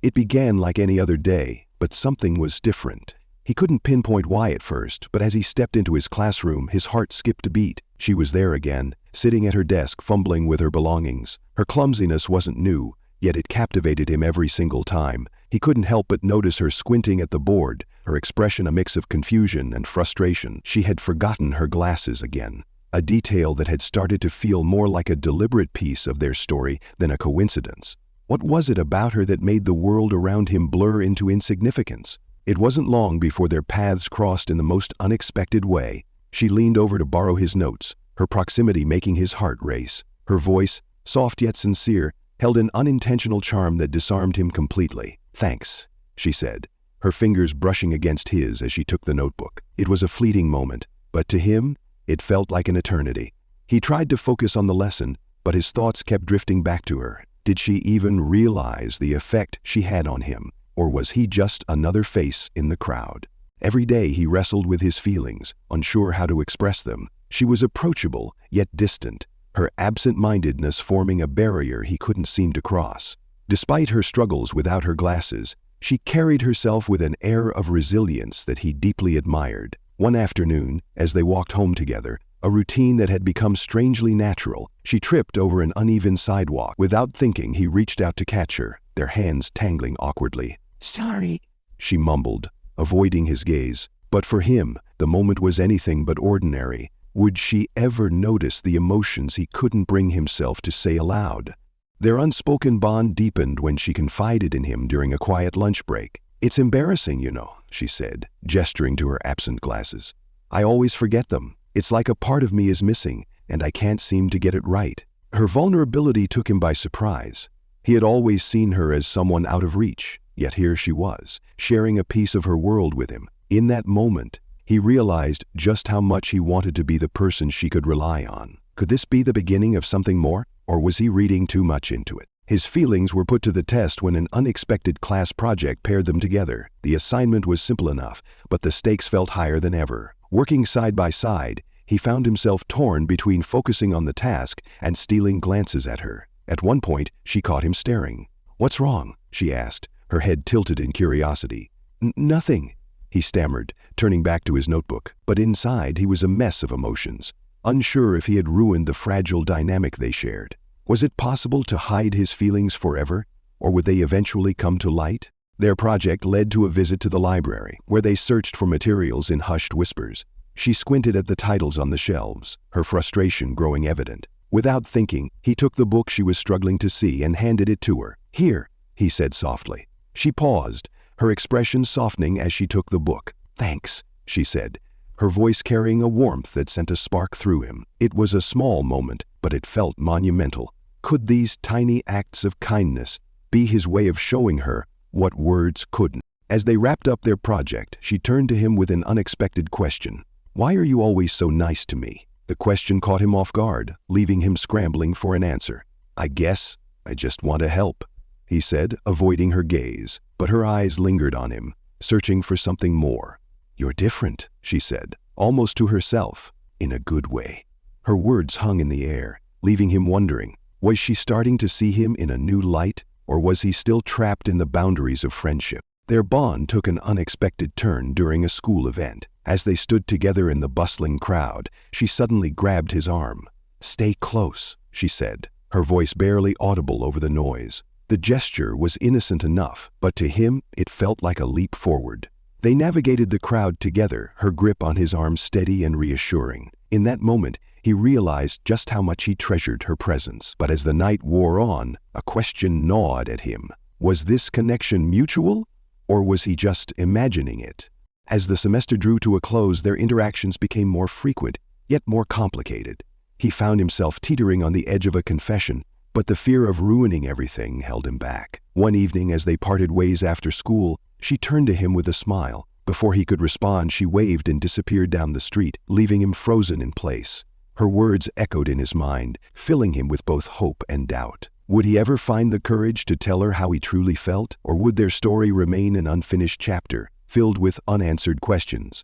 It began like any other day, but something was different. He couldn't pinpoint why at first, but as he stepped into his classroom, his heart skipped a beat. She was there again, sitting at her desk fumbling with her belongings. Her clumsiness wasn't new, yet it captivated him every single time. He couldn't help but notice her squinting at the board, her expression a mix of confusion and frustration. She had forgotten her glasses again, a detail that had started to feel more like a deliberate piece of their story than a coincidence. What was it about her that made the world around him blur into insignificance? It wasn't long before their paths crossed in the most unexpected way. She leaned over to borrow his notes, her proximity making his heart race. Her voice, soft yet sincere, held an unintentional charm that disarmed him completely. "Thanks," she said, her fingers brushing against his as she took the notebook. It was a fleeting moment, but to him, it felt like an eternity. He tried to focus on the lesson, but his thoughts kept drifting back to her. Did she even realize the effect she had on him? Or was he just another face in the crowd? Every day he wrestled with his feelings, unsure how to express them. She was approachable, yet distant, her absent-mindedness forming a barrier he couldn't seem to cross. Despite her struggles without her glasses, she carried herself with an air of resilience that he deeply admired. One afternoon, as they walked home together, a routine that had become strangely natural, she tripped over an uneven sidewalk. Without thinking, he reached out to catch her, their hands tangling awkwardly. "Sorry," she mumbled, avoiding his gaze. But for him, the moment was anything but ordinary. Would she ever notice the emotions he couldn't bring himself to say aloud? Their unspoken bond deepened when she confided in him during a quiet lunch break. "It's embarrassing, you know," she said, gesturing to her absent glasses. "I always forget them. It's like a part of me is missing, and I can't seem to get it right." Her vulnerability took him by surprise. He had always seen her as someone out of reach, yet here she was, sharing a piece of her world with him. In that moment, he realized just how much he wanted to be the person she could rely on. Could this be the beginning of something more, or was he reading too much into it? His feelings were put to the test when an unexpected class project paired them together. The assignment was simple enough, but the stakes felt higher than ever. Working side by side, he found himself torn between focusing on the task and stealing glances at her. At one point, she caught him staring. "What's wrong?" she asked, her head tilted in curiosity. Nothing," he stammered, turning back to his notebook. But inside, he was a mess of emotions, unsure if he had ruined the fragile dynamic they shared. Was it possible to hide his feelings forever, or would they eventually come to light? Their project led to a visit to the library, where they searched for materials in hushed whispers. She squinted at the titles on the shelves, her frustration growing evident. Without thinking, he took the book she was struggling to see and handed it to her. "Here," he said softly. She paused, her expression softening as she took the book. "Thanks," she said, her voice carrying a warmth that sent a spark through him. It was a small moment, but it felt monumental. Could these tiny acts of kindness be his way of showing her what words couldn't? As they wrapped up their project, she turned to him with an unexpected question. "Why are you always so nice to me?" The question caught him off guard, leaving him scrambling for an answer. "I guess I just want to help," he said, avoiding her gaze, but her eyes lingered on him, searching for something more. "You're different," she said, almost to herself, in a good way. Her words hung in the air, leaving him wondering, was she starting to see him in a new light, or was he still trapped in the boundaries of friendship? Their bond took an unexpected turn during a school event. As they stood together in the bustling crowd, she suddenly grabbed his arm. "Stay close," she said, her voice barely audible over the noise. The gesture was innocent enough, but to him it felt like a leap forward. They navigated the crowd together, her grip on his arm steady and reassuring. In that moment, he realized just how much he treasured her presence. But as the night wore on, a question gnawed at him. Was this connection mutual, or was he just imagining it? As the semester drew to a close, their interactions became more frequent, yet more complicated. He found himself teetering on the edge of a confession, but the fear of ruining everything held him back. One evening, as they parted ways after school, she turned to him with a smile. Before he could respond, she waved and disappeared down the street, leaving him frozen in place. Her words echoed in his mind, filling him with both hope and doubt. Would he ever find the courage to tell her how he truly felt, or would their story remain an unfinished chapter, filled with unanswered questions?